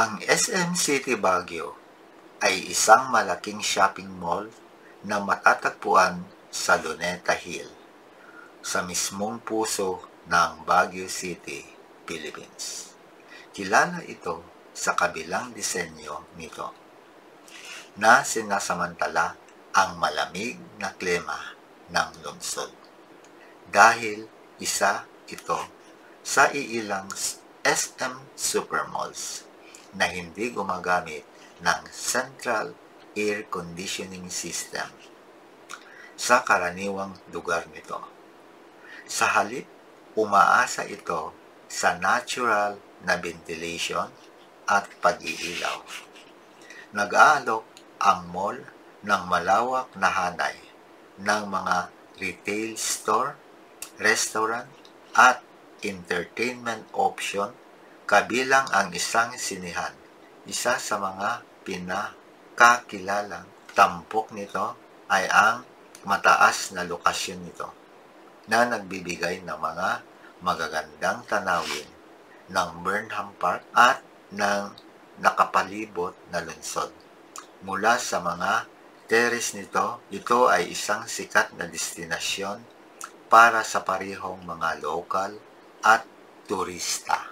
Ang SM City Baguio ay isang malaking shopping mall na matatagpuan sa Luneta Hill, sa mismong puso ng Baguio City, Philippines. Kilala ito sa kabilang disenyo nito, na sinasamantala ang malamig na klima ng lungsod. Dahil isa ito sa iilang SM Supermalls na hindi gumagamit ng central air conditioning system sa karaniwang lugar nito. Sa halip, umaasa ito sa natural na ventilation at pag-iilaw. Nag-aalok ang mall ng malawak na hanay ng mga retail store, restaurant at entertainment option, kabilang ang isang sinihan. Isa sa mga pinakakilalang tampok nito ay ang mataas na lokasyon nito na nagbibigay ng mga magagandang tanawin ng Burnham Park at ng nakapalibot na lungsod. Mula sa mga terrace nito, ito ay isang sikat na destinasyon para sa parehong mga lokal at turista.